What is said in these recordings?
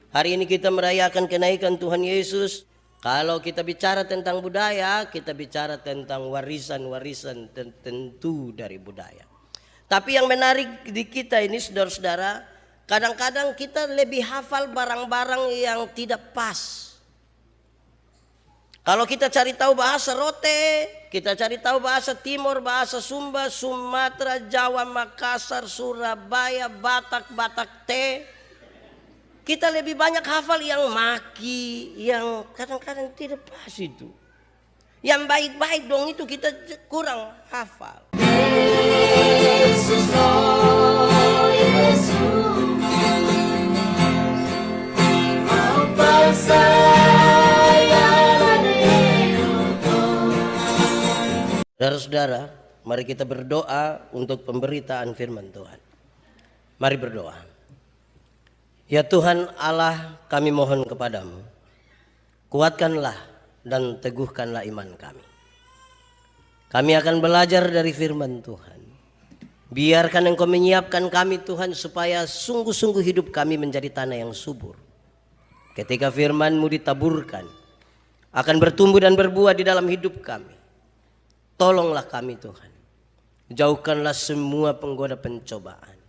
Hari ini kita merayakan kenaikan Tuhan Yesus. Kalau kita bicara tentang budaya, kita bicara tentang warisan-warisan tertentu dari budaya. Tapi yang menarik di kita ini, saudara-saudara, kadang-kadang kita lebih hafal barang-barang yang tidak pas. Kalau kita cari tahu bahasa Rote, kita cari tahu bahasa Timur, bahasa Sumba, Sumatera, Jawa, Makassar, Surabaya, Batak, Batak T, kita lebih banyak hafal yang maki, yang kadang-kadang tidak pas itu. Yang baik-baik dong itu kita kurang hafal. Yesus, oh Yesus, saudara-saudara, mari kita berdoa untuk pemberitaan firman Tuhan. Mari berdoa. Ya Tuhan Allah, kami mohon kepadamu, kuatkanlah dan teguhkanlah iman kami. Kami akan belajar dari firman Tuhan. Biarkan Engkau menyiapkan kami Tuhan, supaya sungguh-sungguh hidup kami menjadi tanah yang subur. Ketika firman-Mu ditaburkan, akan bertumbuh dan berbuah di dalam hidup kami. Tolonglah kami Tuhan, jauhkanlah semua penggoda pencobaan.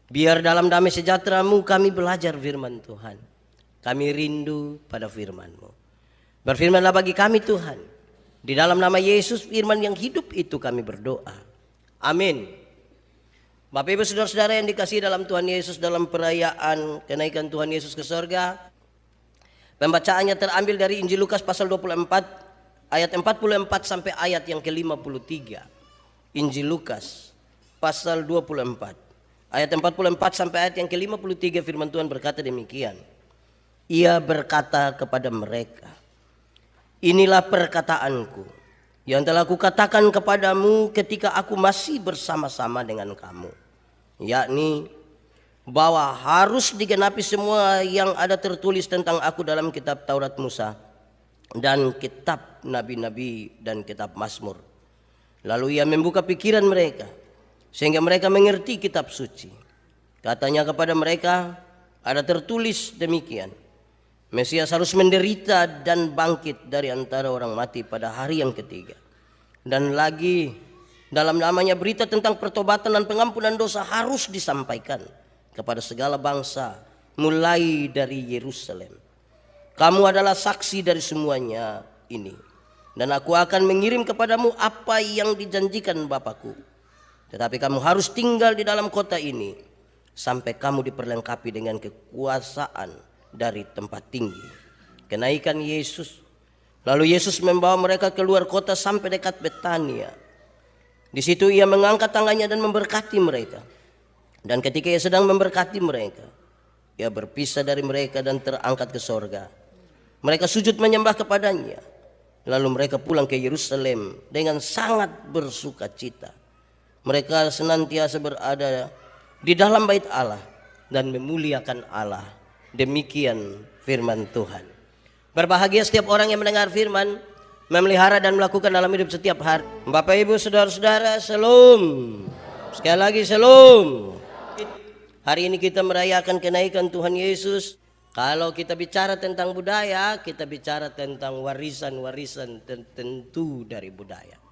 Biar dalam damai sejahtera-Mu kami belajar firman Tuhan. Kami rindu pada firman-Mu. Berfirmanlah bagi kami Tuhan. Di dalam nama Yesus, firman yang hidup itu kami berdoa. Amin. Bapak Ibu saudara-saudara yang dikasihi dalam Tuhan Yesus, dalam perayaan kenaikan Tuhan Yesus ke sorga, pembacaannya terambil dari Injil Lukas pasal 24 ayat 44 sampai ayat yang ke-53. Injil Lukas pasal 24 ayat 44 sampai ayat yang ke-53, firman Tuhan berkata demikian. Ia berkata kepada mereka, inilah perkataanku yang telah kukatakan kepadamu ketika aku masih bersama-sama dengan kamu, yakni bahwa harus digenapi semua yang ada tertulis tentang aku dalam kitab Taurat Musa dan kitab nabi-nabi dan kitab Mazmur. Lalu ia membuka pikiran mereka sehingga mereka mengerti kitab suci. Katanya kepada mereka, ada tertulis demikian, Mesias harus menderita dan bangkit dari antara orang mati pada hari yang ketiga. Dan lagi dalam namanya berita tentang pertobatan dan pengampunan dosa harus disampaikan kepada segala bangsa, mulai dari Yerusalem. Kamu adalah saksi dari semuanya ini. Dan aku akan mengirim kepadamu apa yang dijanjikan Bapakku. Tetapi kamu harus tinggal di dalam kota ini sampai kamu diperlengkapi dengan kekuasaan dari tempat tinggi. Kenaikan Yesus. Lalu Yesus membawa mereka keluar kota sampai dekat Betania. Di situ ia mengangkat tangannya dan memberkati mereka. Dan ketika ia sedang memberkati mereka, ia berpisah dari mereka dan terangkat ke sorga. Mereka sujud menyembah kepadanya. Lalu mereka pulang ke Yerusalem dengan sangat bersuka cita. Mereka senantiasa berada di dalam bait Allah dan memuliakan Allah. Demikian firman Tuhan. Berbahagia setiap orang yang mendengar firman, memelihara dan melakukan dalam hidup setiap hari. Bapak Ibu saudara-saudara, shalom. Sekali lagi shalom. Hari ini kita merayakan kenaikan Tuhan Yesus. Kalau kita bicara tentang budaya, kita bicara tentang warisan-warisan tertentu dari budaya.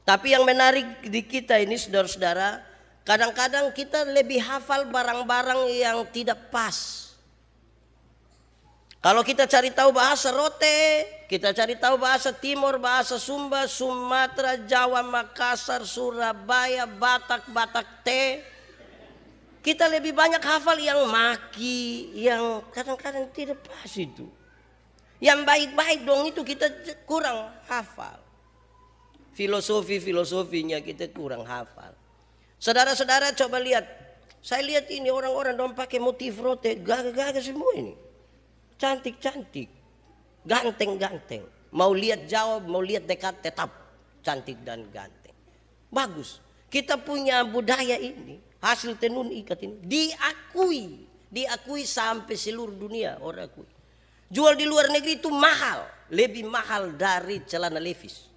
Tapi yang menarik di kita ini, saudara-saudara, kadang-kadang kita lebih hafal barang-barang yang tidak pas. Kalau kita cari tahu bahasa Rote, kita cari tahu bahasa Timur, bahasa Sumba, Sumatera, Jawa, Makassar, Surabaya, Batak, Batak T, kita lebih banyak hafal yang maki, yang kadang-kadang tidak pas itu. Yang baik-baik dong itu kita kurang hafal. Filosofinya kita kurang hafal. Saudara-saudara coba lihat. Saya lihat ini orang-orang dong pakai motif Rote, gagah-gagah semua ini. Cantik-cantik, ganteng-ganteng. Mau lihat jauh, mau lihat dekat, tetap cantik dan ganteng. Bagus. Kita punya budaya ini. Hasil tenun ikat ini diakui sampai seluruh dunia orang akui. Jual di luar negeri itu mahal, lebih mahal dari celana Levi's.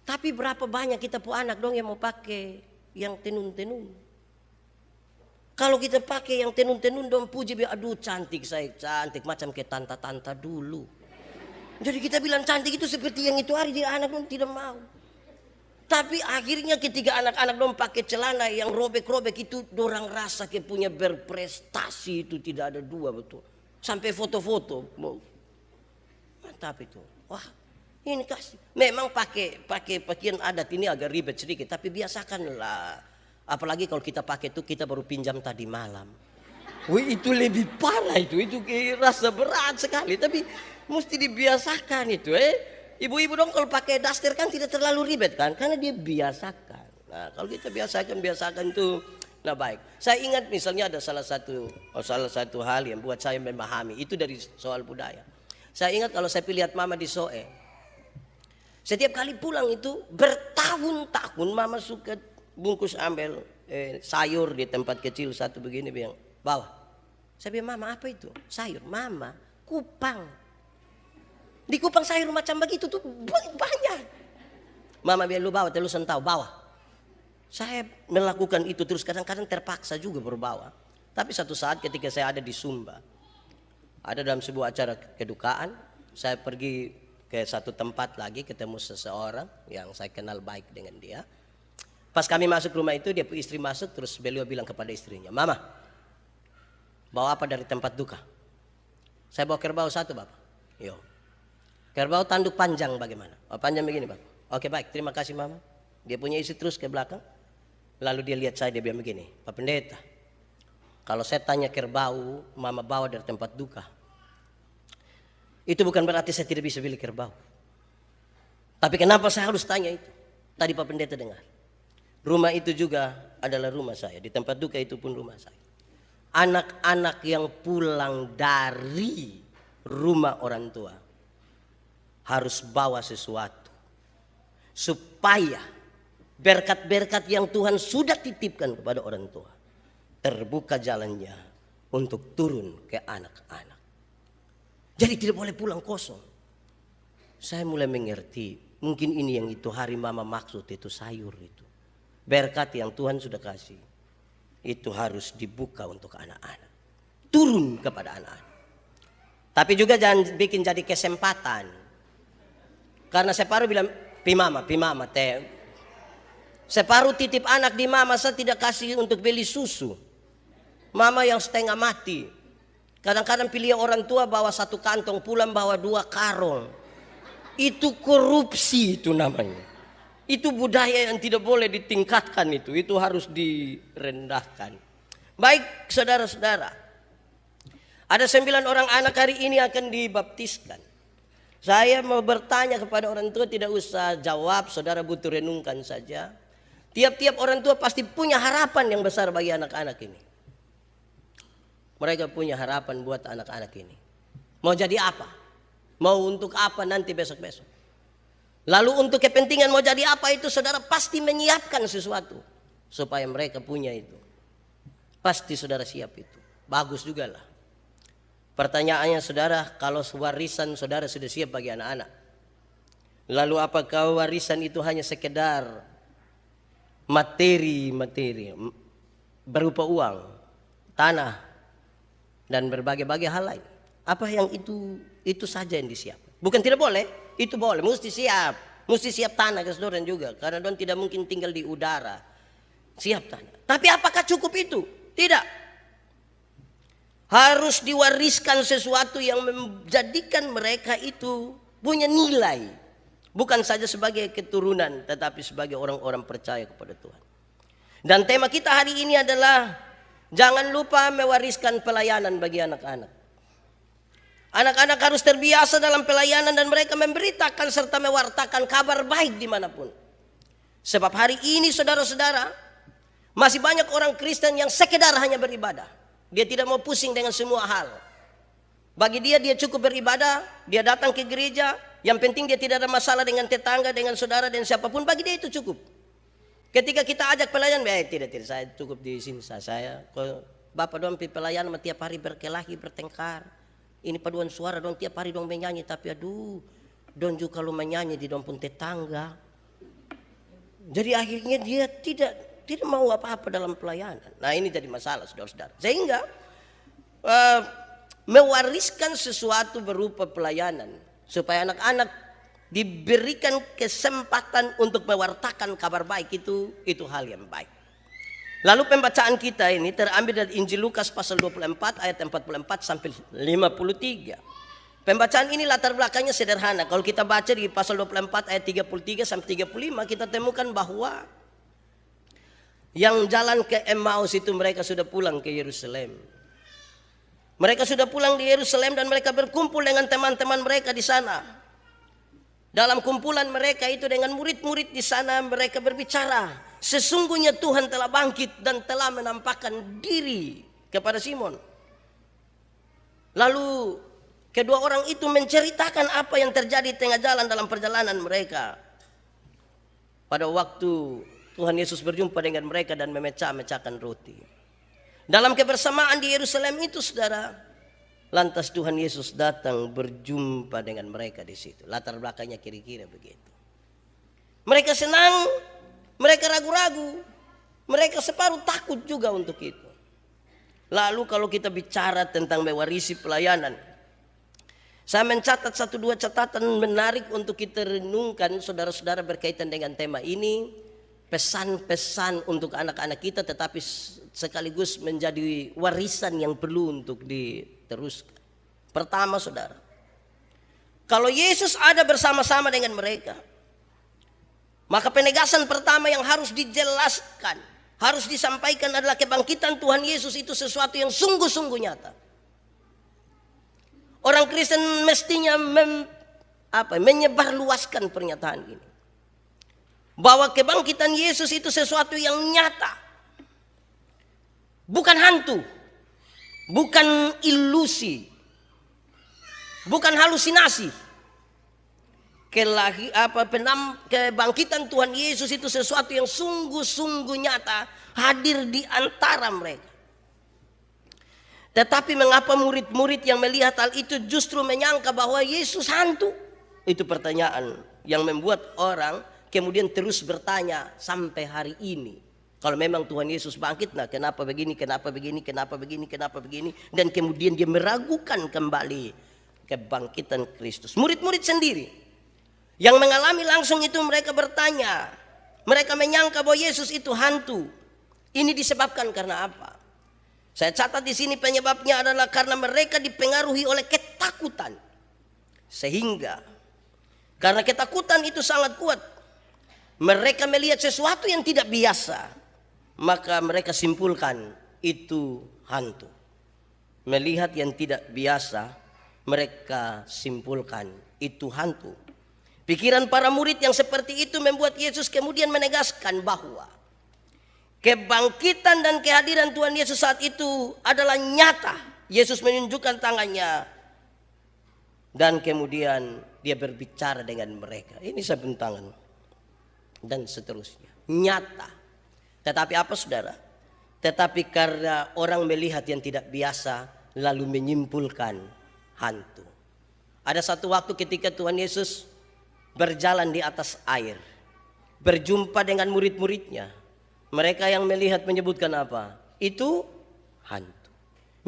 Tapi berapa banyak kita pu anak dong yang mau pakai yang tenun-tenun. Kalau kita pakai yang tenun-tenun dong puji, aduh cantik saya, cantik macam kayak tanta-tanta dulu. Jadi kita bilang cantik itu seperti yang itu hari, dia anak dong tidak mau. Tapi akhirnya ketika anak-anak dong pakai celana yang robek-robek itu, dorang rasa kayak punya berprestasi, itu tidak ada dua betul. Sampai foto-foto, mantap itu. Wah, ini kasih. Memang pakai pakaian adat ini agak ribet sedikit, tapi biasakanlah. Apalagi kalau kita pakai itu kita baru pinjam tadi malam. Wih, itu lebih parah itu rasa berat sekali. Tapi mesti dibiasakan itu. Ibu-ibu dong kalau pakai daster kan tidak terlalu ribet kan, karena dia biasakan. Nah kalau kita biasakan itu, nah baik. Saya ingat misalnya ada salah satu hal yang buat saya memahami itu dari soal budaya. Saya ingat kalau saya lihat mama di Soe, setiap kali pulang itu bertahun-tahun mama suka bungkus ambil sayur di tempat kecil satu begini, bilang bawa. Saya bilang, mama apa itu? Sayur. Mama, kupang. Di Kupang sayur macam begitu tuh banyak. Mama bilang, lu bawa, lu sentau, bawa. Saya melakukan itu terus, kadang-kadang terpaksa juga berbawa. Tapi satu saat ketika saya ada di Sumba, ada dalam sebuah acara kedukaan, saya pergi ke satu tempat lagi, ketemu seseorang yang saya kenal baik dengan dia. Pas kami masuk rumah itu, dia istri masuk, terus beliau bilang kepada istrinya, mama, bawa apa dari tempat duka? Saya bawa kerbau satu, bapak. Yo. Kerbau tanduk panjang bagaimana? Oh, panjang begini, bapak. Oke baik, terima kasih mama. Dia punya isi terus ke belakang. Lalu dia lihat saya, dia bilang begini, Pak Pendeta, kalau saya tanya kerbau, mama bawa dari tempat duka, itu bukan berarti saya tidak bisa beli kerbau. Tapi kenapa saya harus tanya itu? Tadi Pak Pendeta dengar. Rumah itu juga adalah rumah saya. Di tempat duka itu pun rumah saya. Anak-anak yang pulang dari rumah orang tua harus bawa sesuatu. Supaya berkat-berkat yang Tuhan sudah titipkan kepada orang tua terbuka jalannya untuk turun ke anak-anak. Jadi tidak boleh pulang kosong. Saya mulai mengerti. Mungkin ini yang itu hari mama maksud itu sayur itu. Berkat yang Tuhan sudah kasih itu harus dibuka untuk anak-anak, turun kepada anak-anak. Tapi juga jangan bikin jadi kesempatan, karena separuh bilang pi mama teh, separuh titip anak di mama, saya tidak kasih untuk beli susu. Mama yang setengah mati, kadang-kadang pilih orang tua bawa satu kantong, pulang bawa 2 karung. Itu korupsi itu namanya. Itu budaya yang tidak boleh ditingkatkan, itu harus direndahkan. Baik saudara-saudara, ada 9 orang anak hari ini akan dibaptiskan. Saya mau bertanya kepada orang tua, tidak usah jawab, saudara butuh renungkan saja. Tiap-tiap orang tua pasti punya harapan yang besar bagi anak-anak ini. Mereka punya harapan buat anak-anak ini. Mau jadi apa? Mau untuk apa nanti besok-besok? Lalu untuk kepentingan mau jadi apa itu, saudara pasti menyiapkan sesuatu supaya mereka punya itu. Pasti saudara siap itu. Bagus juga lah. Pertanyaannya saudara, kalau warisan saudara sudah siap bagi anak-anak, lalu apakah warisan itu hanya sekedar materi berupa uang, tanah, dan berbagai-bagai hal lain? Apa yang itu saja yang disiapkan? Bukan tidak boleh. Itu boleh, mesti siap tanah ke saudara juga, karena don tidak mungkin tinggal di udara. Siap tanah. Tapi apakah cukup itu? Tidak. Harus diwariskan sesuatu yang menjadikan mereka itu punya nilai, bukan saja sebagai keturunan, tetapi sebagai orang-orang percaya kepada Tuhan. Dan tema kita hari ini adalah jangan lupa mewariskan pelayanan bagi anak-anak. Anak-anak harus terbiasa dalam pelayanan dan mereka memberitakan serta mewartakan kabar baik dimanapun. Sebab hari ini saudara-saudara, masih banyak orang Kristen yang sekedar hanya beribadah. Dia tidak mau pusing dengan semua hal. Bagi dia cukup beribadah, dia datang ke gereja, yang penting dia tidak ada masalah dengan tetangga, dengan saudara, dan siapapun, bagi dia itu cukup. Ketika kita ajak pelayanan, tidak, saya cukup di sini saya. Bapak doang pelayanan tiap hari berkelahi, bertengkar. Ini paduan suara dong tiap hari dong menyanyi, tapi aduh, don juga kalau menyanyi di dong pun tetangga. Jadi akhirnya dia tidak tidak mau apa-apa dalam pelayanan. Nah ini jadi masalah saudara-saudara. Sehingga mewariskan sesuatu berupa pelayanan supaya anak-anak diberikan kesempatan untuk mewartakan kabar baik itu hal yang baik. Lalu pembacaan kita ini terambil dari Injil Lukas pasal 24 ayat 44 sampai 53. Pembacaan ini latar belakangnya sederhana. Kalau kita baca di pasal 24 ayat 33 sampai 35 kita temukan bahwa yang jalan ke Emmaus itu mereka sudah pulang ke Yerusalem. Mereka sudah pulang di Yerusalem dan mereka berkumpul dengan teman-teman mereka di sana. Dalam kumpulan mereka itu dengan murid-murid di sana mereka berbicara, sesungguhnya Tuhan telah bangkit dan telah menampakkan diri kepada Simon. Lalu kedua orang itu menceritakan apa yang terjadi tengah jalan dalam perjalanan mereka. Pada waktu Tuhan Yesus berjumpa dengan mereka dan memecah-mecahkan roti. Dalam kebersamaan di Yerusalem itu saudara, lantas Tuhan Yesus datang berjumpa dengan mereka di situ. Latar belakangnya kira-kira begitu. Mereka senang, mereka ragu-ragu, mereka separuh takut juga untuk itu. Lalu kalau kita bicara tentang mewarisi pelayanan, saya mencatat 1-2 catatan menarik untuk kita renungkan saudara-saudara berkaitan dengan tema ini. Pesan-pesan untuk anak-anak kita tetapi sekaligus menjadi warisan yang perlu untuk diteruskan. Pertama saudara, kalau Yesus ada bersama-sama dengan mereka, maka penegasan pertama yang harus dijelaskan, harus disampaikan adalah kebangkitan Tuhan Yesus itu sesuatu yang sungguh-sungguh nyata. Orang Kristen mestinya menyebarluaskan pernyataan ini, bahwa kebangkitan Yesus itu sesuatu yang nyata, bukan hantu, bukan ilusi, bukan halusinasi. Kebangkitan Tuhan Yesus itu sesuatu yang sungguh-sungguh nyata hadir di antara mereka. Tetapi mengapa murid-murid yang melihat hal itu justru menyangka bahwa Yesus hantu? Itu pertanyaan yang membuat orang kemudian terus bertanya sampai hari ini. Kalau memang Tuhan Yesus bangkit, nah kenapa begini, kenapa begini, kenapa begini, kenapa begini. Dan kemudian dia meragukan kembali kebangkitan Kristus. Murid-murid sendiri yang mengalami langsung itu mereka bertanya. Mereka menyangka bahwa Yesus itu hantu. Ini disebabkan karena apa? Saya catat di sini penyebabnya adalah karena mereka dipengaruhi oleh ketakutan. Sehingga karena ketakutan itu sangat kuat, mereka melihat sesuatu yang tidak biasa, maka mereka simpulkan itu hantu. Melihat yang tidak biasa, mereka simpulkan itu hantu. Pikiran para murid yang seperti itu membuat Yesus kemudian menegaskan bahwa kebangkitan dan kehadiran Tuhan Yesus saat itu adalah nyata. Yesus menunjukkan tangannya dan kemudian dia berbicara dengan mereka. Ini sabun tangan dan seterusnya. Nyata. Tetapi apa saudara? Tetapi karena orang melihat yang tidak biasa lalu menyimpulkan hantu. Ada satu waktu ketika Tuhan Yesus berjalan di atas air, berjumpa dengan murid-muridnya. Mereka yang melihat menyebutkan apa? Itu hantu.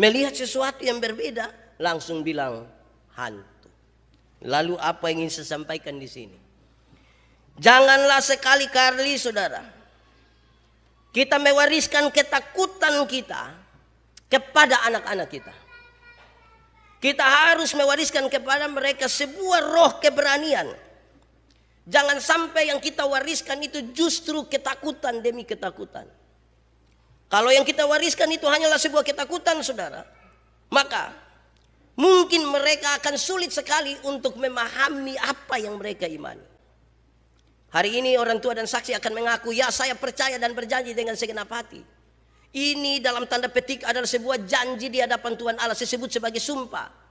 Melihat sesuatu yang berbeda langsung bilang hantu. Lalu apa yang ingin saya sampaikan di sini? Janganlah sekali-kali saudara kita mewariskan ketakutan kita kepada anak-anak kita. Kita harus mewariskan kepada mereka sebuah roh keberanian. Jangan sampai yang kita wariskan itu justru ketakutan demi ketakutan. Kalau yang kita wariskan itu hanyalah sebuah ketakutan saudara, maka mungkin mereka akan sulit sekali untuk memahami apa yang mereka imani. Hari ini orang tua dan saksi akan mengaku, ya saya percaya dan berjanji dengan segenap hati. Ini dalam tanda petik adalah sebuah janji di hadapan Tuhan Allah, disebut sebagai sumpah.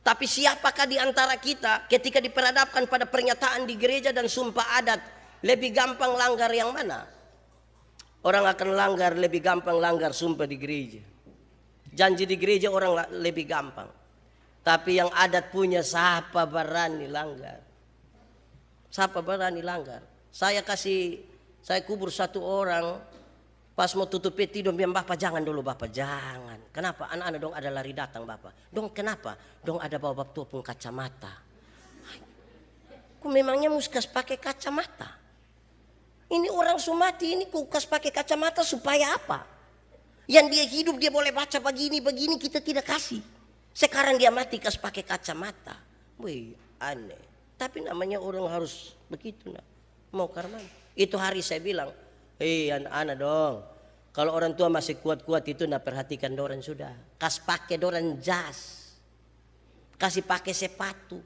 Tapi siapakah di antara kita ketika diperhadapkan pada pernyataan di gereja dan sumpah adat, lebih gampang langgar yang mana? Orang akan langgar, lebih gampang langgar sumpah di gereja. Janji di gereja orang lebih gampang. Tapi yang adat punya siapa berani langgar? Siapa berani langgar? Saya kubur satu orang Pas mau tutup peti dong bilang bapak jangan dulu bapak jangan. Kenapa? Anak-anak dong ada lari datang bapak. Dong kenapa? Dong ada bawa bapak tua pun kacamata. Kok memangnya muskas pakai kacamata? Ini orang sumati ini kukas pakai kacamata supaya apa? Yang dia hidup dia boleh baca begini kita tidak kasih. Sekarang dia mati kas pakai kacamata. Wih aneh. Tapi namanya orang harus begitu nak. Mau karena itu hari saya bilang. Anak-anak dong. Kalau orang tua masih kuat-kuat itu nak perhatikan dorang sudah. Kas pakai dorang jas. Kasih pakai sepatu.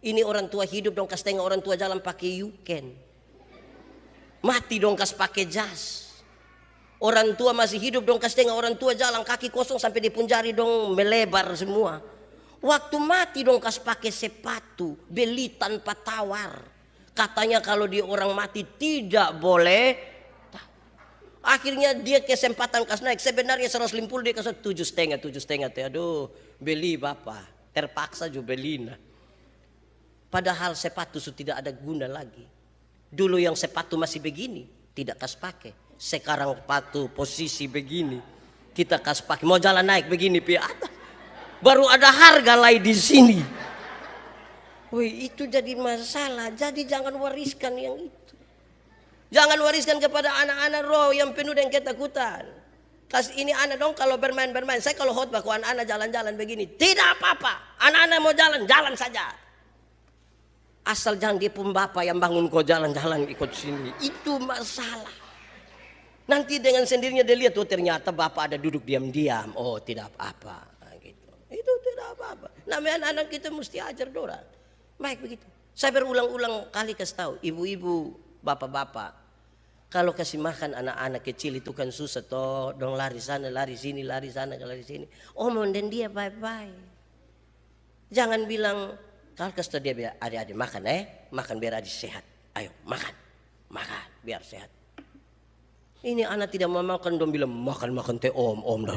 Ini orang tua hidup dong kas tengok orang tua jalan pakai yuken. Mati dong kas pakai jas. Orang tua masih hidup dong kas tengok orang tua jalan kaki kosong sampai di punjari dong melebar semua. Waktu mati dong kas pakai sepatu. Beli tanpa tawar. Katanya kalau dia orang mati tidak boleh. Akhirnya dia kesempatan kas naik. Sebenarnya 150 dia kasih 7,5. Aduh beli bapak. Terpaksa juga beli. Padahal sepatu sudah tidak ada guna lagi. Dulu yang sepatu masih begini. Tidak kas pakai. Sekarang sepatu posisi begini. Kita kas pakai. Mau jalan naik begini pi atas. Baru ada harga lain di sini. Wih itu jadi masalah. Jadi jangan wariskan yang itu. Jangan wariskan kepada anak-anak roh yang penuh dengan ketakutan. Kas ini anak dong kalau bermain-bermain. Saya kalau khotbah kok anak-anak jalan-jalan begini. Tidak apa-apa. Anak-anak mau jalan saja. Asal jangan dia pun bapak yang bangun kau jalan-jalan ikut sini. Itu masalah. Nanti dengan sendirinya dia lihat. Oh ternyata bapak ada duduk diam-diam. Oh tidak apa-apa. Nah, gitu. Itu tidak apa-apa. Namanya anak-anak kita mesti ajar dorang. Baik begitu. Saya berulang-ulang kali kasih tahu. Ibu-ibu, bapak-bapak. Kalau kasih makan anak-anak kecil itu kan susah toh. Dong lari sana, lari sini, lari sana, lari sini. Dan dia bye-bye. Jangan bilang, kalau kasih dia biar adik-adik makan makan biar adik sehat. Ayo makan, biar sehat. Ini anak tidak mau makan, dong bilang makan teh om dah.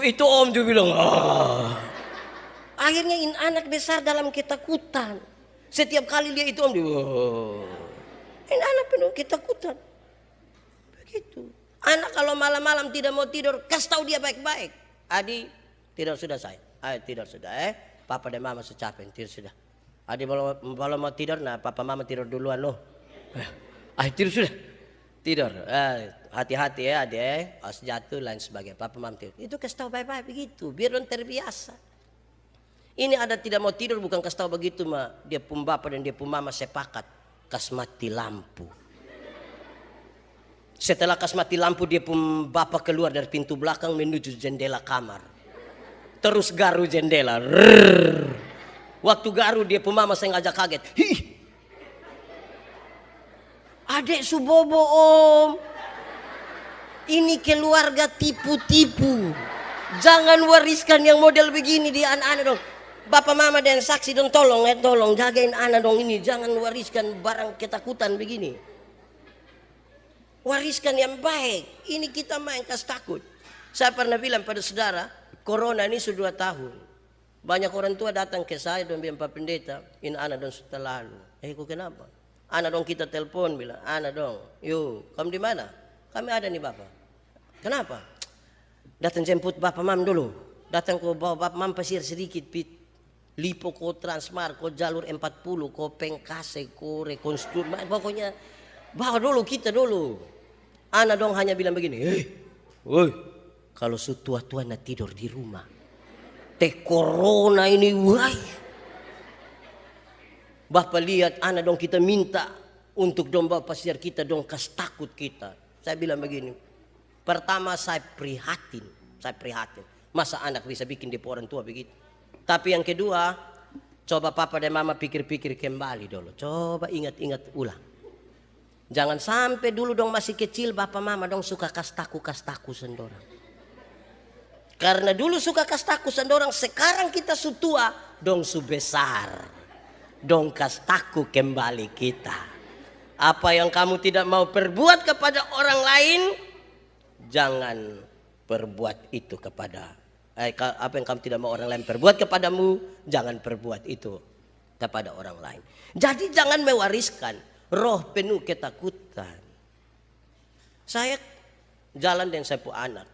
Itu om juga bilang. Akhirnya ini anak besar dalam ketakutan. Setiap kali dia itu om dia. Ini anak penuh ketakutan. Begitu. Anak kalau malam-malam tidak mau tidur, kasih tahu dia baik-baik. Adi, tidur sudah saya. Ayo tidur sudah Papa dan mama sudah capek, tidur sudah. Adi kalau mau tidur, nah papa mama tidur duluan loh. Ayo tidur sudah. Tidur. Hati-hati ya adik. Harus jatuh lain sebagainya. Papa mama tidur. Itu kasih tahu baik-baik begitu. Biar orang terbiasa. Ini ada tidak mau tidur bukan kasih tahu begitu mah. Dia pun bapak dan dia pun mama sepakat. Kas mati lampu. Setelah kas mati lampu dia pun bapak keluar dari pintu belakang menuju jendela kamar. Terus garu jendela. Waktu garu dia pun mama sengaja kaget. Adek Subobo om. Ini keluarga tipu-tipu. Jangan wariskan yang model begini di anak-anak dong. Bapak mama dan saksi dong tolong jagain anak dong ini. Jangan wariskan barang ketakutan begini. Wariskan yang baik. Ini kita main kas takut. Saya pernah bilang pada saudara, corona ini sudah 2 tahun. Banyak orang tua datang ke saya dan bilang Pak Pendeta, ini anak dong sudah lalu. Kok kenapa? Anak dong kita telepon bilang, anak dong, yuk kamu di mana? Kami ada nih bapak. Kenapa? Datang jemput bapak mam dulu. Datang ke bawa bapak mam pasir sedikit pit. Lipo ko Transmart, ko jalur 40, ko Pengkase, ko rekonstruk, pokoknya bawa dulu kita dulu. Anak dong hanya bilang begini, woi, kalau tua-tua nak tidur di rumah, teh corona ini, woi. Bapak lihat anak dong kita minta untuk dong bawa pasir kita dong kas takut kita. Saya bilang begini, pertama saya prihatin, masa anak bisa bikin dia orang tua begitu. Tapi yang kedua, coba papa dan mama pikir-pikir kembali dulu. Coba ingat-ingat ulang. Jangan sampai dulu dong masih kecil bapak mama dong suka kastaku sendorang. Karena dulu suka kastaku sendorang, sekarang kita su tua dong su besar. Dong kastaku kembali kita. Apa yang kamu tidak mau perbuat kepada orang lain, jangan perbuat itu kepada apa yang kamu tidak mau orang lain perbuat kepadamu, jangan perbuat itu kepada orang lain. Jadi jangan mewariskan roh penuh ketakutan. Saya jalan dengan saya pu anak.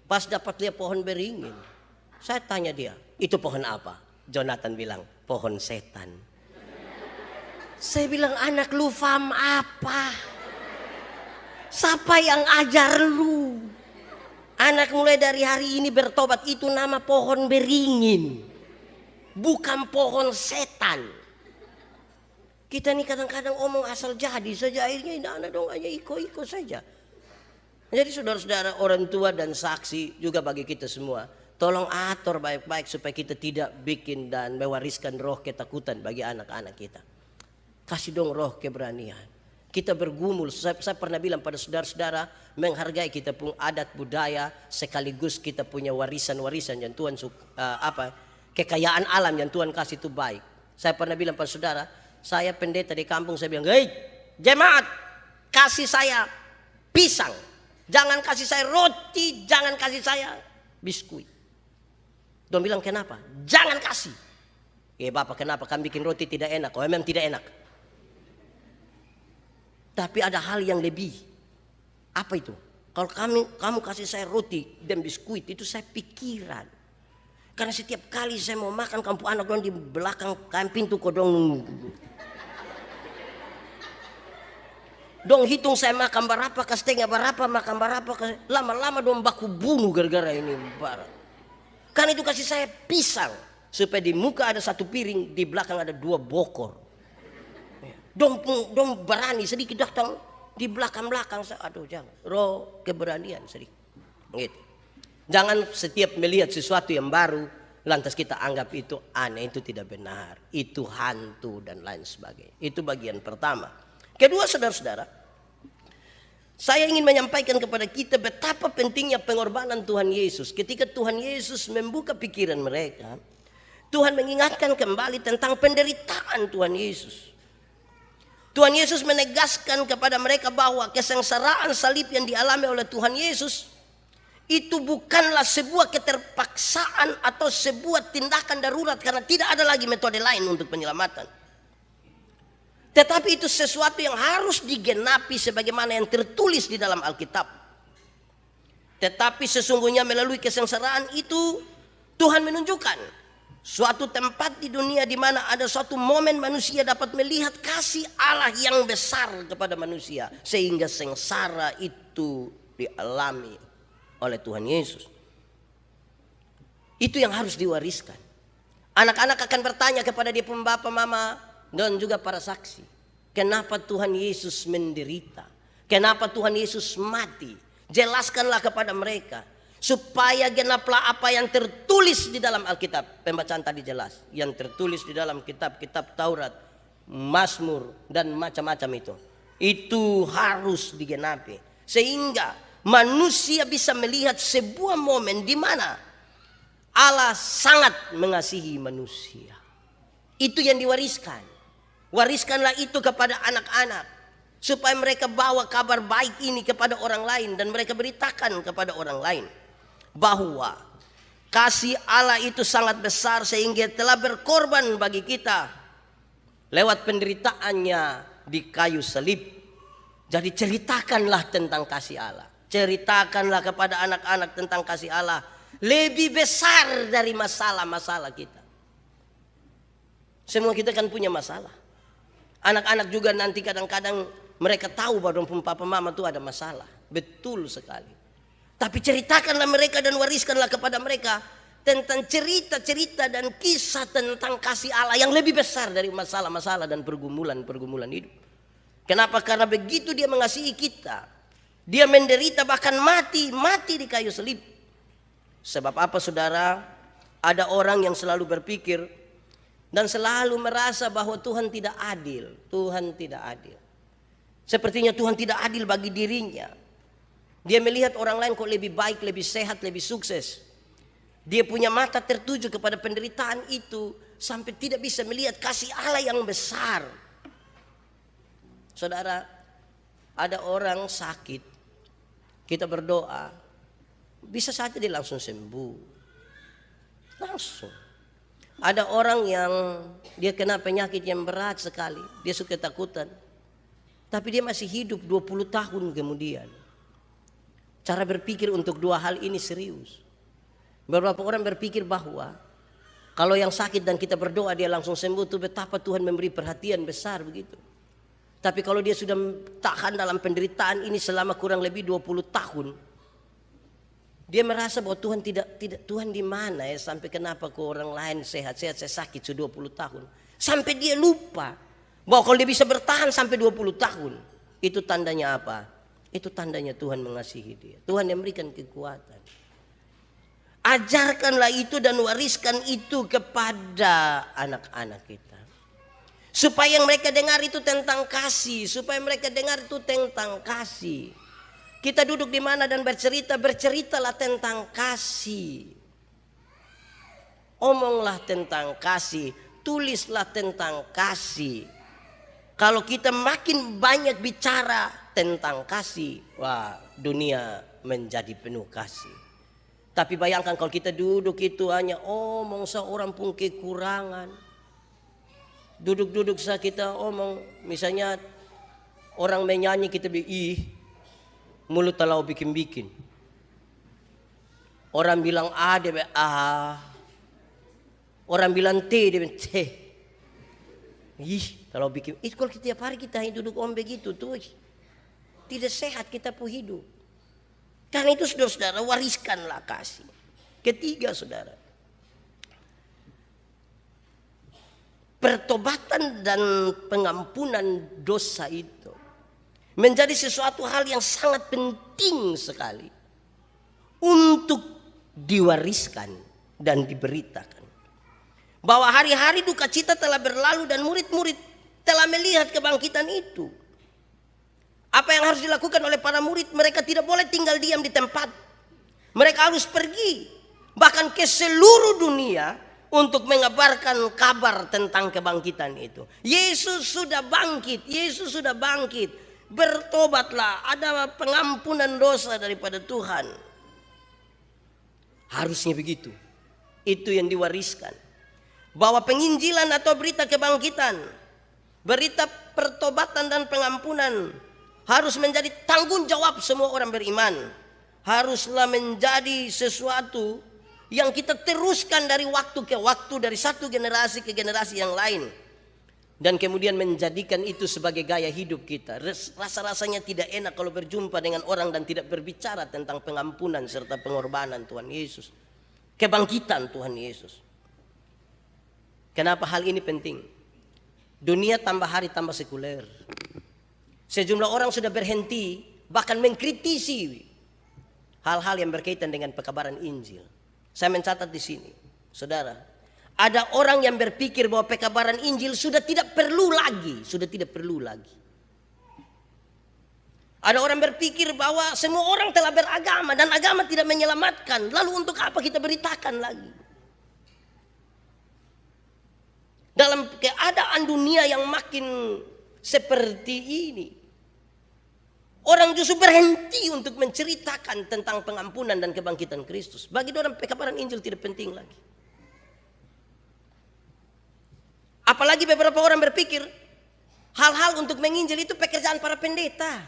Pas dapat lihat pohon beringin. Saya tanya dia, itu pohon apa? Jonathan bilang, pohon setan. Saya bilang, anak lu faham apa? Siapa yang ajar lu? Anak mulai dari hari ini bertobat, itu nama pohon beringin. Bukan pohon setan. Kita nih kadang-kadang omong asal jadi saja, akhirnya ini anak dong aja iko-iko saja. Jadi saudara-saudara, orang tua dan saksi juga bagi kita semua, tolong atur baik-baik supaya kita tidak bikin dan mewariskan roh ketakutan bagi anak-anak kita. Kasih dong roh keberanian. Kita bergumul, saya pernah bilang pada saudara-saudara, menghargai kita pun adat budaya, sekaligus kita punya warisan-warisan yang Tuhan kekayaan alam yang Tuhan kasih itu baik. Saya pernah bilang pada saudara, saya pendeta di kampung, saya bilang, hei jemaat, kasih saya pisang, jangan kasih saya roti, jangan kasih saya biskuit. Dia bilang, kenapa? Jangan kasih. Bapak, kenapa? Kami bikin roti tidak enak. Oh, memang tidak enak. Tapi ada hal yang lebih. Apa itu? Kalau kamu kasih saya roti dan biskuit, itu saya pikiran. Karena setiap kali saya mau makan, kampung anak dong di belakang pintu kodong. Dong hitung saya makan berapa, setengah berapa, makan berapa, lama-lama dong baku bunuh gara-gara ini barat. Karena itu kasih saya pisang, supaya di muka ada satu piring, di belakang ada 2 bokor. Dong berani sedikit datang di belakang-belakang. Aduh jangan, roh keberanian sedikit. Gitu. Jangan setiap melihat sesuatu yang baru, lantas kita anggap itu aneh, itu tidak benar. Itu hantu dan lain sebagainya. Itu bagian pertama. Kedua, saudara-saudara, saya ingin menyampaikan kepada kita betapa pentingnya pengorbanan Tuhan Yesus. Ketika Tuhan Yesus membuka pikiran mereka, Tuhan mengingatkan kembali tentang penderitaan Tuhan Yesus. Tuhan Yesus menegaskan kepada mereka bahwa kesengsaraan salib yang dialami oleh Tuhan Yesus itu bukanlah sebuah keterpaksaan atau sebuah tindakan darurat karena tidak ada lagi metode lain untuk penyelamatan. Tetapi itu sesuatu yang harus digenapi sebagaimana yang tertulis di dalam Alkitab. Tetapi sesungguhnya melalui kesengsaraan itu Tuhan menunjukkan suatu tempat di dunia di mana ada suatu momen manusia dapat melihat kasih Allah yang besar kepada manusia, sehingga sengsara itu dialami oleh Tuhan Yesus. Itu yang harus diwariskan. Anak-anak akan bertanya kepada dia pun, bapak, mama, dan juga para saksi, kenapa Tuhan Yesus menderita? Kenapa Tuhan Yesus mati? Jelaskanlah kepada mereka, supaya genaplah apa yang tertulis di dalam Alkitab. Pembacaan tadi jelas, yang tertulis di dalam kitab-kitab Taurat, Mazmur, dan macam-macam itu harus digenapi, sehingga manusia bisa melihat sebuah momen di mana Allah sangat mengasihi manusia. Itu yang diwariskan. Wariskanlah itu kepada anak-anak, supaya mereka bawa kabar baik ini kepada orang lain, dan mereka beritakan kepada orang lain bahwa kasih Allah itu sangat besar sehingga telah berkorban bagi kita lewat penderitaannya di kayu salib. Jadi ceritakanlah tentang kasih Allah. Ceritakanlah kepada anak-anak tentang kasih Allah lebih besar dari masalah-masalah kita. Semua kita kan punya masalah. Anak-anak juga nanti kadang-kadang mereka tahu bahwa papa mama itu ada masalah. Betul sekali. Tapi ceritakanlah mereka dan wariskanlah kepada mereka tentang cerita-cerita dan kisah tentang kasih Allah yang lebih besar dari masalah-masalah dan pergumulan-pergumulan hidup. Kenapa? Karena begitu dia mengasihi kita, dia menderita bahkan mati di kayu salib. Sebab apa, saudara? Ada orang yang selalu berpikir dan selalu merasa bahwa Tuhan tidak adil. Tuhan tidak adil. Sepertinya Tuhan tidak adil bagi dirinya. Dia melihat orang lain kok lebih baik, lebih sehat, lebih sukses. Dia punya mata tertuju kepada penderitaan itu sampai tidak bisa melihat kasih Allah yang besar. Saudara, ada orang sakit, kita berdoa, bisa saja dia langsung sembuh. Langsung. Ada orang yang dia kena penyakit yang berat sekali, dia suka ketakutan. Tapi dia masih hidup 20 tahun kemudian. Cara berpikir untuk dua hal ini serius. Beberapa orang berpikir bahwa kalau yang sakit dan kita berdoa dia langsung sembuh, itu betapa Tuhan memberi perhatian besar begitu. Tapi kalau dia sudah tahan dalam penderitaan ini selama kurang lebih 20 tahun, dia merasa bahwa Tuhan tidak Tuhan di mana ya, sampai kenapa ke orang lain sehat-sehat, saya sakit sudah 20 tahun. Sampai dia lupa bahwa kalau dia bisa bertahan sampai 20 tahun, itu tandanya apa? Itu tandanya Tuhan mengasihi dia. Tuhan yang memberikan kekuatan. Ajarkanlah itu dan wariskan itu kepada anak-anak kita. Supaya yang mereka dengar itu tentang kasih. Supaya mereka dengar itu tentang kasih. Kita duduk di mana dan bercerita, berceritalah tentang kasih. Omonglah tentang kasih, tulislah tentang kasih. Kalau kita makin banyak bicara tentang kasih, wah, dunia menjadi penuh kasih. Tapi bayangkan kalau kita duduk itu hanya omong seorang pun kekurangan. Duduk-duduk saja kita omong, misalnya orang menyanyi kita bilang, ih, mulut telau bikin-bikin. Orang bilang A, dia bilang A. Orang bilang T, dia bilang T. Ih, telau bikin. Itu kalau setiap hari kita duduk omong begitu tuh, tidak sehat kita pun hidup. Karena itu saudara-saudara, wariskanlah kasih. Ketiga saudara, pertobatan dan pengampunan dosa itu menjadi sesuatu hal yang sangat penting sekali untuk diwariskan dan diberitakan. Bahwa hari-hari duka cita telah berlalu dan murid-murid telah melihat kebangkitan itu. Apa yang harus dilakukan oleh para murid? Mereka tidak boleh tinggal diam di tempat. Mereka harus pergi bahkan ke seluruh dunia untuk mengabarkan kabar tentang kebangkitan itu. Yesus sudah bangkit, Yesus sudah bangkit. Bertobatlah, ada pengampunan dosa daripada Tuhan. Harusnya begitu. Itu yang diwariskan. Bahwa penginjilan atau berita kebangkitan, berita pertobatan dan pengampunan harus menjadi tanggung jawab semua orang beriman. Haruslah menjadi sesuatu yang kita teruskan dari waktu ke waktu, dari satu generasi ke generasi yang lain. Dan kemudian menjadikan itu sebagai gaya hidup kita. Rasa-rasanya tidak enak kalau berjumpa dengan orang dan tidak berbicara tentang pengampunan serta pengorbanan Tuhan Yesus. Kebangkitan Tuhan Yesus. Kenapa hal ini penting? Dunia tambah hari tambah sekuler. Sejumlah orang sudah berhenti bahkan mengkritisi hal-hal yang berkaitan dengan pekabaran Injil. Saya mencatat di sini, saudara, ada orang yang berpikir bahwa pekabaran Injil sudah tidak perlu lagi, Ada orang berpikir bahwa semua orang telah beragama dan agama tidak menyelamatkan. Lalu untuk apa kita beritakan lagi? Dalam keadaan dunia yang makin seperti ini, orang justru berhenti untuk menceritakan tentang pengampunan dan kebangkitan Kristus. Bagi orang pekabaran Injil tidak penting lagi. Apalagi beberapa orang berpikir hal-hal untuk menginjil itu pekerjaan para pendeta.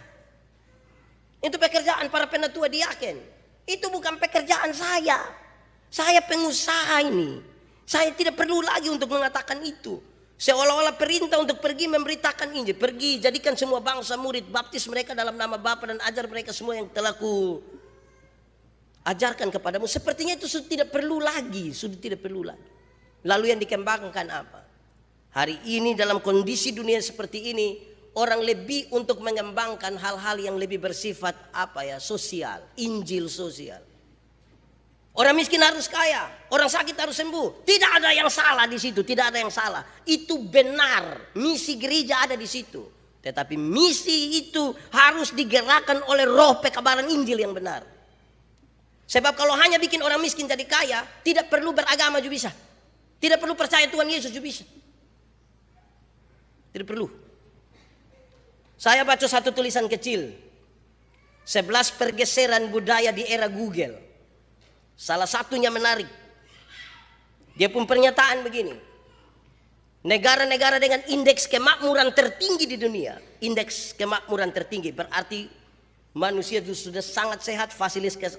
Itu pekerjaan para penatua diaken. Itu bukan pekerjaan saya. Saya pengusaha ini. Saya tidak perlu lagi untuk mengatakan itu. Seolah-olah perintah untuk pergi memberitakan Injil. Pergi, jadikan semua bangsa murid, baptis mereka dalam nama Bapa dan ajar mereka semua yang telah ku ajarkan kepadamu. Sepertinya itu sudah tidak perlu lagi. Lalu yang dikembangkan apa? Hari ini dalam kondisi dunia seperti ini, orang lebih untuk mengembangkan hal-hal yang lebih bersifat sosial, Injil sosial. Orang miskin harus kaya, orang sakit harus sembuh. Tidak ada yang salah di situ, tidak ada yang salah. Itu benar, misi gereja ada di situ. Tetapi misi itu harus digerakkan oleh roh pekabaran Injil yang benar. Sebab kalau hanya bikin orang miskin jadi kaya, tidak perlu beragama juga bisa. Tidak perlu percaya Tuhan Yesus juga bisa. Tidak perlu. Saya baca satu tulisan kecil, 11 pergeseran budaya di era Google. Salah satunya menarik. Dia pun pernyataan begini. Negara-negara dengan indeks kemakmuran tertinggi di dunia. Indeks kemakmuran tertinggi berarti manusia itu sudah sangat sehat,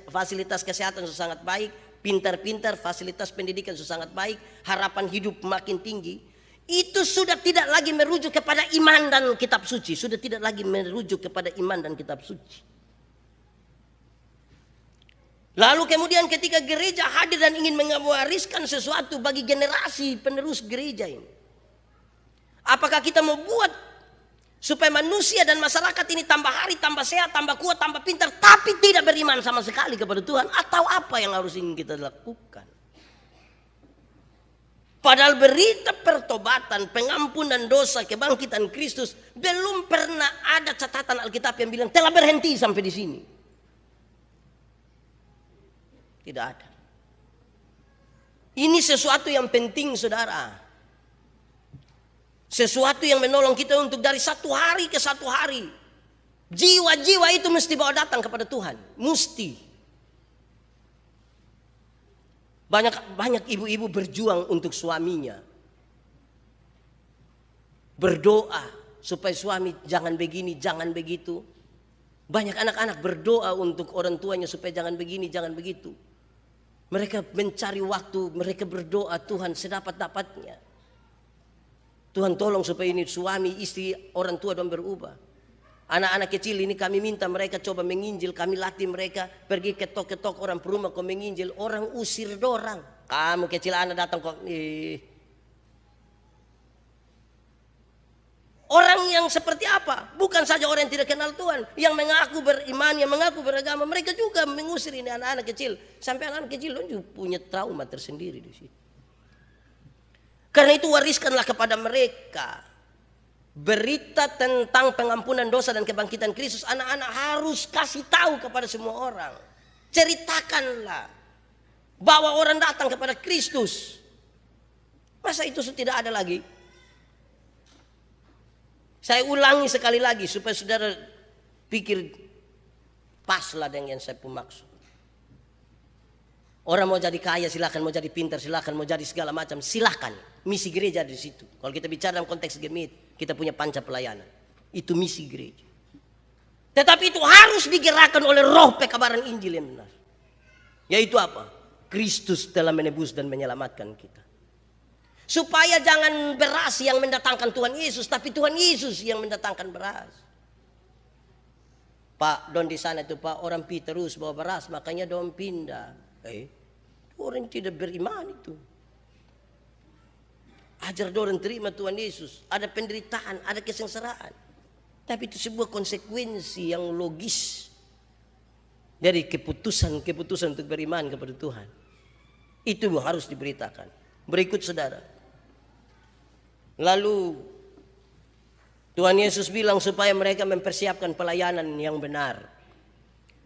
fasilitas kesehatan sudah sangat baik, pintar-pintar, fasilitas pendidikan sudah sangat baik, harapan hidup makin tinggi. Itu sudah tidak lagi merujuk kepada iman dan kitab suci, sudah tidak lagi merujuk kepada iman dan kitab suci. Lalu kemudian ketika gereja hadir dan ingin mewariskan sesuatu bagi generasi penerus gereja ini, apakah kita mau buat supaya manusia dan masyarakat ini tambah hari, tambah sehat, tambah kuat, tambah pintar, tapi tidak beriman sama sekali kepada Tuhan? Atau apa yang harus ingin kita lakukan? Padahal berita pertobatan, pengampunan dosa, kebangkitan Kristus belum pernah ada catatan Alkitab yang bilang telah berhenti sampai di sini. Tidak ada. Ini sesuatu yang penting, saudara. Sesuatu yang menolong kita untuk dari satu hari ke satu hari. Jiwa-jiwa itu mesti bawa datang kepada Tuhan. Mesti. Banyak ibu-ibu berjuang untuk suaminya. Berdoa supaya suami jangan begini, jangan begitu. Banyak anak-anak berdoa untuk orang tuanya supaya jangan begini, jangan begitu. Mereka mencari waktu, mereka berdoa, Tuhan sedapat-dapatnya. Tuhan tolong supaya ini suami, istri, orang tua dong berubah. Anak-anak kecil ini kami minta mereka coba menginjil, kami latih mereka pergi ketok-ketok orang perumah kau menginjil, orang usir dorang. Kamu kecil anak datang kok. Orang yang seperti apa? Bukan saja orang yang tidak kenal Tuhan, yang mengaku beriman, yang mengaku beragama, mereka juga mengusir ini anak-anak kecil. Sampai anak-anak kecil juga punya trauma tersendiri di situ. Karena itu wariskanlah kepada mereka berita tentang pengampunan dosa dan kebangkitan Kristus. Anak-anak harus kasih tahu kepada semua orang. Ceritakanlah, bawa orang datang kepada Kristus. Masa itu tidak ada lagi? Saya ulangi sekali lagi supaya saudara pikir paslah dengan yang saya maksud. Orang mau jadi kaya silakan, mau jadi pintar silakan, mau jadi segala macam silakan. Misi gereja di situ. Kalau kita bicara dalam konteks gemit, kita punya panca pelayanan. Itu misi gereja. Tetapi itu harus digerakkan oleh roh pekabaran Injil yang benar. Yaitu apa? Kristus telah menebus dan menyelamatkan kita. Supaya jangan beras yang mendatangkan Tuhan Yesus, tapi Tuhan Yesus yang mendatangkan beras. Pak, don di sana itu Pak, orang pi terus bawa beras, makanya don pindah. Orang tidak beriman itu. Ajar orang terima Tuhan Yesus, ada penderitaan, ada kesengsaraan. Tapi itu sebuah konsekuensi yang logis dari keputusan untuk beriman kepada Tuhan. Itu harus diberitakan. Berikut saudara. Lalu Tuhan Yesus bilang supaya mereka mempersiapkan pelayanan yang benar.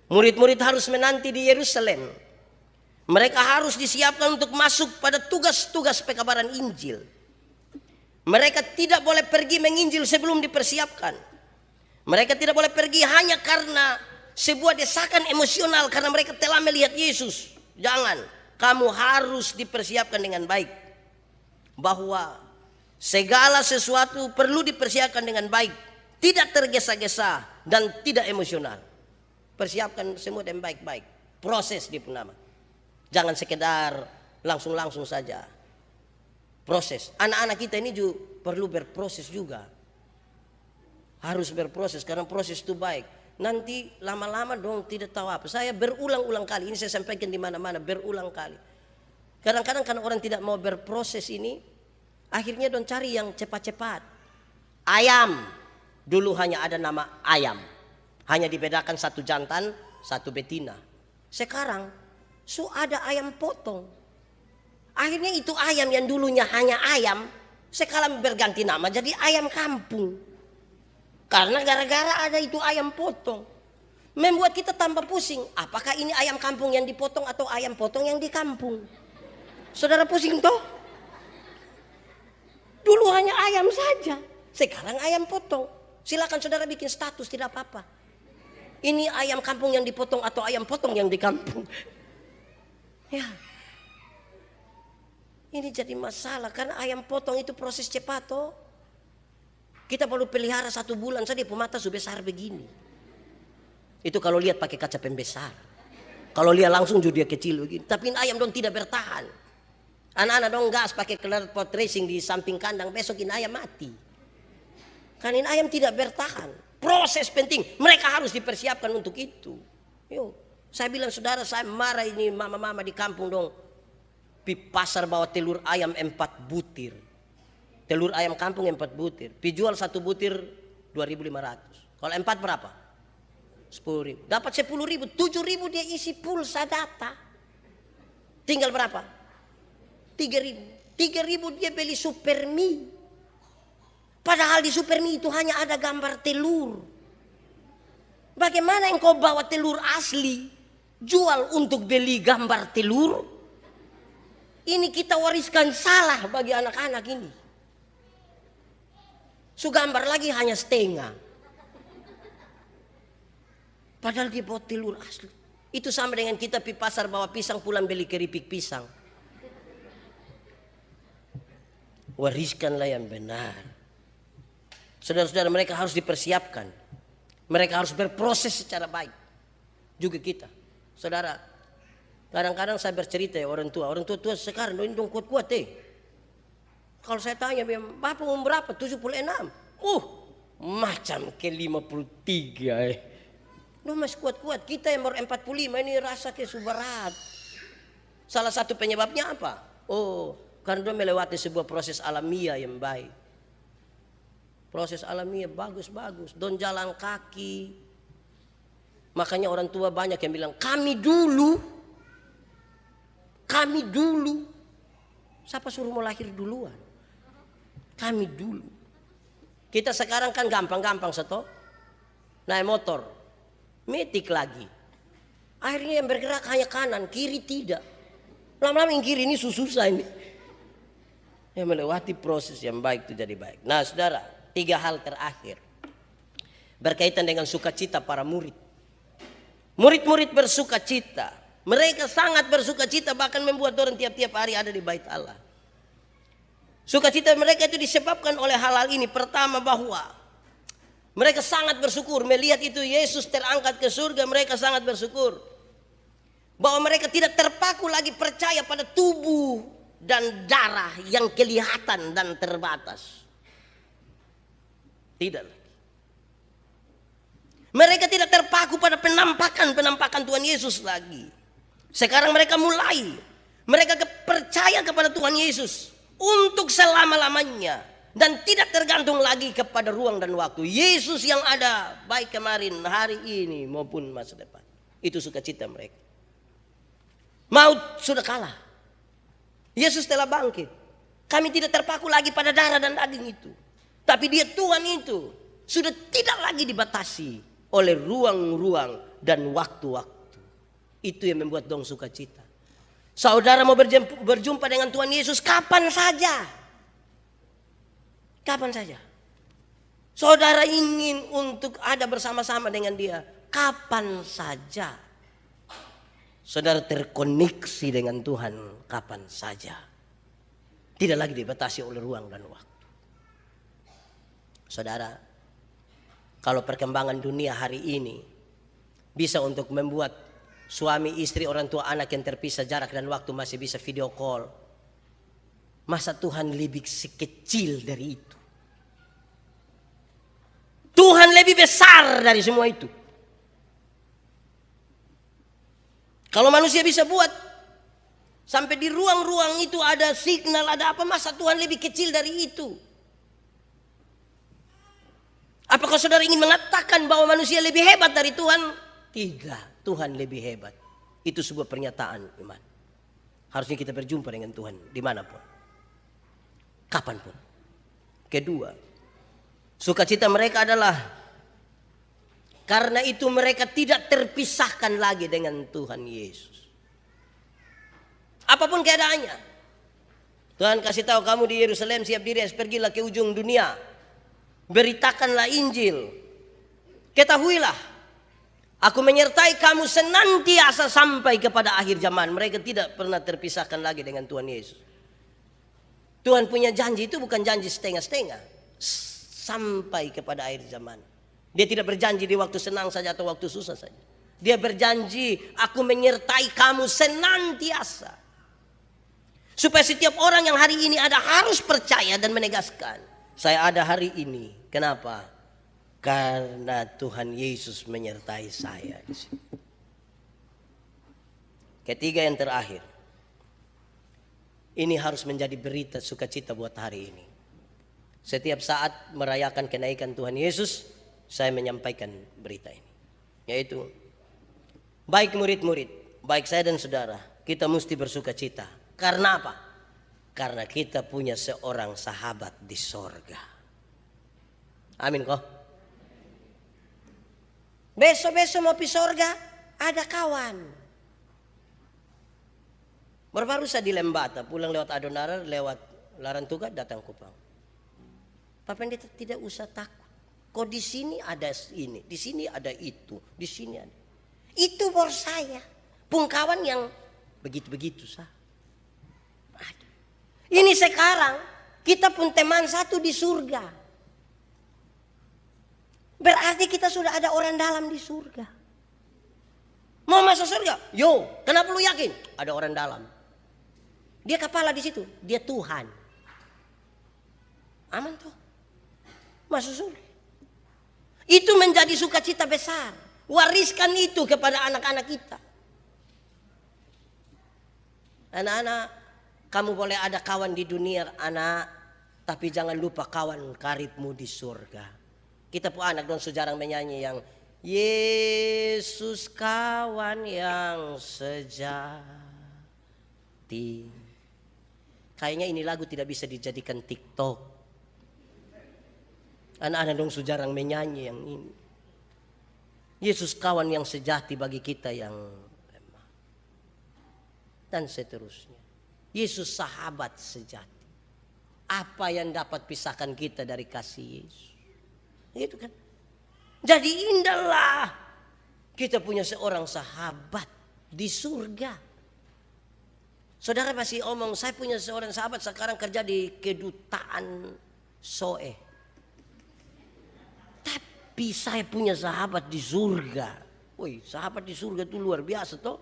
Murid-murid harus menanti di Yerusalem. Mereka harus disiapkan untuk masuk pada tugas-tugas pekabaran Injil. Mereka tidak boleh pergi menginjil sebelum dipersiapkan. Mereka tidak boleh pergi hanya karena sebuah desakan emosional karena mereka telah melihat Yesus. Jangan, kamu harus dipersiapkan dengan baik. Bahwa segala sesuatu perlu dipersiapkan dengan baik, tidak tergesa-gesa dan tidak emosional. Persiapkan semua dengan baik-baik. Proses di penama. Jangan sekedar langsung-langsung saja. Proses. Anak-anak kita ini juga perlu berproses juga. Harus berproses karena proses itu baik. Nanti lama-lama dong tidak tahu apa. Saya berulang-ulang kali, ini saya sampaikan di mana-mana, berulang kali. Kadang-kadang kan orang tidak mau berproses ini, akhirnya dong cari yang cepat-cepat. Ayam. Dulu hanya ada nama ayam. Hanya dibedakan satu jantan, satu betina. Sekarang ada ayam potong. Akhirnya itu ayam yang dulunya hanya ayam, sekarang berganti nama jadi ayam kampung. Karena gara-gara ada itu ayam potong. Membuat kita tambah pusing. Apakah ini ayam kampung yang dipotong atau ayam potong yang di kampung? Saudara pusing toh? Dulu hanya ayam saja, sekarang ayam potong. Silakan saudara bikin status, tidak apa-apa. Ini ayam kampung yang dipotong atau ayam potong yang di kampung. Ya. Ini jadi masalah karena ayam potong itu proses cepat toh. Kita perlu pelihara 1 bulan saja mata sudah besar begini. Itu kalau lihat pakai kaca pembesar. Kalau lihat langsung juga dia kecil begini. Tapi ayam dong tidak bertahan. Anak-anak dong gas pakai knalpot racing di samping kandang, besok ini ayam mati. Karena ini ayam tidak bertahan. Proses penting, mereka harus dipersiapkan untuk itu. Yo, saya bilang saudara, saya marah ini mama-mama di kampung dong. Pi pasar bawa telur ayam 4 butir. Telur ayam kampung 4 butir. Pi jual 1 butir 2.500. Kalau 4 berapa? 10.000. Dapat 10.000, 7.000 dia isi pulsa data. Tinggal berapa? 3.000. 3.000 dia beli Supermi. Padahal di Supermi itu hanya ada gambar telur. Bagaimana engkau bawa telur asli jual untuk beli gambar telur? Ini kita wariskan salah bagi anak-anak ini. So gambar lagi hanya setengah. Padahal dia bawa telur asli. Itu sama dengan kita pi pasar bawa pisang pulang beli keripik pisang. Wariskanlah yang benar. Saudara-saudara, mereka harus dipersiapkan. Mereka harus berproses secara baik. Juga kita. Saudara, kadang-kadang saya bercerita ya orang tua sekarang dong kuat-kuat Kalau saya tanya, Bapak umur berapa? 76. Macam ke 53 Lu masih kuat-kuat. Kita yang umur 45 ini rasa ke berat. Salah satu penyebabnya apa? Karena dia melewati sebuah proses alamiah yang baik. Proses alamiah bagus-bagus. Don jalan kaki. Makanya orang tua banyak yang bilang, kami dulu. Siapa suruh mau lahir duluan? Kami dulu. Kita sekarang kan gampang-gampang seto. Naik motor. Metik lagi. Akhirnya yang bergerak hanya kanan, kiri tidak. Lama-lama yang kiri ini susah ini. Yang melewati proses yang baik itu jadi baik. Nah saudara, 3 hal terakhir. Berkaitan dengan sukacita para murid. Murid-murid bersukacita. Mereka sangat bersukacita, bahkan membuat orang tiap-tiap hari ada di bait Allah. Sukacita mereka itu disebabkan oleh hal-hal ini. Pertama, bahwa mereka sangat bersyukur melihat itu Yesus terangkat ke surga. Mereka sangat bersyukur bahwa mereka tidak terpaku lagi percaya pada tubuh dan darah yang kelihatan dan terbatas. Tidak lagi. Mereka tidak terpaku pada penampakan Tuhan Yesus lagi. Sekarang mereka mereka percaya kepada Tuhan Yesus untuk selama-lamanya dan tidak tergantung lagi kepada ruang dan waktu. Yesus yang ada baik kemarin, hari ini maupun masa depan. Itu sukacita mereka. Maut sudah kalah. Yesus telah bangkit. Kami tidak terpaku lagi pada darah dan daging itu. Tapi Dia Tuhan itu sudah tidak lagi dibatasi oleh ruang-ruang dan waktu-waktu. Itu yang membuat dong sukacita. Saudara mau berjumpa dengan Tuhan Yesus kapan saja. Kapan saja. Saudara ingin untuk ada bersama-sama dengan Dia kapan saja. Saudara terkoneksi dengan Tuhan kapan saja. Tidak lagi dibatasi oleh ruang dan waktu. Saudara, kalau perkembangan dunia hari ini bisa untuk membuat suami, istri, orang tua, anak yang terpisah jarak dan waktu masih bisa video call. Masa Tuhan lebih sekecil dari itu? Tuhan lebih besar dari semua itu. Kalau manusia bisa buat sampai di ruang-ruang itu ada signal, ada apa, masa Tuhan lebih kecil dari itu? Apakah saudara ingin mengatakan bahwa manusia lebih hebat dari Tuhan? Tidak, Tuhan lebih hebat. Itu sebuah pernyataan iman. Harusnya kita berjumpa dengan Tuhan dimanapun, kapanpun. Kedua, sukacita mereka adalah karena itu mereka tidak terpisahkan lagi dengan Tuhan Yesus. Apapun keadaannya, Tuhan kasih tahu kamu di Yerusalem, siap diri, pergilah ke ujung dunia. Beritakanlah Injil. Ketahuilah, aku menyertai kamu senantiasa sampai kepada akhir zaman. Mereka tidak pernah terpisahkan lagi dengan Tuhan Yesus. Tuhan punya janji itu bukan janji setengah-setengah. Sampai kepada akhir zaman. Dia tidak berjanji di waktu senang saja atau waktu susah saja. Dia berjanji, aku menyertai kamu senantiasa. Supaya setiap orang yang hari ini ada harus percaya dan menegaskan. Saya ada hari ini. Kenapa? Karena Tuhan Yesus menyertai saya di sini. Ketiga yang terakhir. Ini harus menjadi berita sukacita buat hari ini. Setiap saat merayakan kenaikan Tuhan Yesus, saya menyampaikan berita ini. Yaitu, baik murid-murid, baik saya dan saudara, kita mesti bersukacita. Karena apa? Karena kita punya seorang sahabat di sorga. Amin kok. Besok-besok mau pergi sorga, ada kawan. Baru saya di Lembata, pulang lewat Adonara, lewat Larantuga, datang Kupang. Pak Pendeta tidak usah takut. Kok di sini ada ini, di sini ada itu, di sini ada. Itu bor saya. Pungkawan yang begitu-begitu sah. Ini sekarang kita pun teman satu di surga. Berarti kita sudah ada orang dalam di surga. Mau masuk surga? Yo, kenapa lu yakin? Ada orang dalam. Dia kepala di situ, dia Tuhan. Aman tuh. Masuk surga. Itu menjadi sukacita besar. Wariskan itu kepada anak-anak kita. Anak-anak, kamu boleh ada kawan di dunia, anak, tapi jangan lupa kawan karibmu di surga. Kita pun anak dong sejarang menyanyi yang Yesus kawan yang sejati. Kayaknya ini lagu tidak bisa dijadikan TikTok. Anak-anak dong sejarang menyanyi yang ini. Yesus kawan yang sejati bagi kita yang lemah. Dan seterusnya. Yesus sahabat sejati. Apa yang dapat pisahkan kita dari kasih Yesus? Gitu kan? Jadi indahlah kita punya seorang sahabat di surga. Saudara masih omong, saya punya seorang sahabat sekarang kerja di kedutaan Soe. Tapi saya punya sahabat di surga. Woi, sahabat di surga itu luar biasa toh.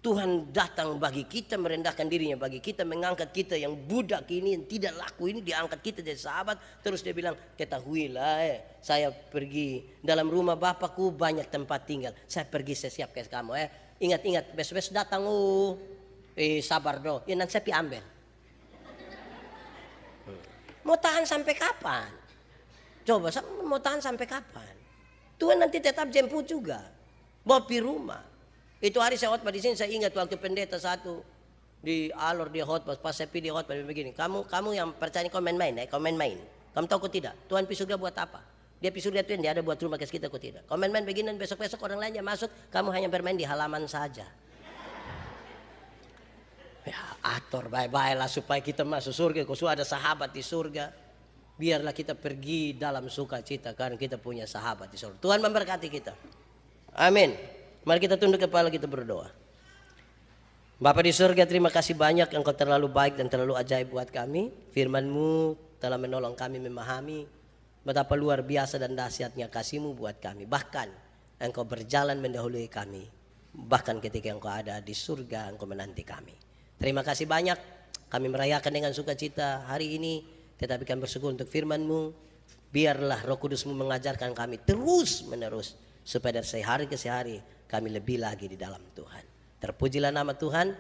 Tuhan datang bagi kita, merendahkan dirinya bagi kita, mengangkat kita yang budak ini, yang tidak laku ini, diangkat kita jadi sahabat. Terus dia bilang, ketahuilah saya pergi dalam rumah Bapakku banyak tempat tinggal. Saya pergi, saya siap ke kamu Ingat-ingat, besok-besok datang sabar dong, ya nanti saya ambil. Mau tahan sampai kapan? Coba mau tahan sampai kapan? Tuhan nanti tetap jemput juga. Bawa pi rumah. Itu hari saya khotbah di sini, saya ingat waktu pendeta satu di Alor dia khotbah, pas saya pergi di khotbah begini. Kamu yang percaya kau main-main, kau main-main. Kamu tahu kok tidak? Tuhan pi surga buat apa? Dia pi surga Tuhan, dia ada buat rumah ke kita kok tidak? Kau main-main begini dan besok-besok orang lain yang masuk, kamu hanya bermain di halaman saja. Ya atur baik-baik lah supaya kita masuk surga. Kau sudah ada sahabat di surga. Biarlah kita pergi dalam sukacita karena kita punya sahabat di surga. Tuhan memberkati kita. Amin. Mari kita tunduk kepala, kita berdoa. Bapa di surga, terima kasih banyak Engkau terlalu baik dan terlalu ajaib buat kami. Firman-Mu telah menolong kami memahami betapa luar biasa dan dahsyatnya kasih-Mu buat kami. Bahkan Engkau berjalan mendahului kami. Bahkan ketika Engkau ada di surga, Engkau menanti kami. Terima kasih banyak. Kami merayakan dengan sukacita hari ini. Tetapi kami bersyukur untuk firman-Mu. Biarlah Roh Kudus-Mu mengajarkan kami terus menerus. Supaya dari sehari ke sehari kami lebih lagi di dalam Tuhan. Terpujilah nama Tuhan.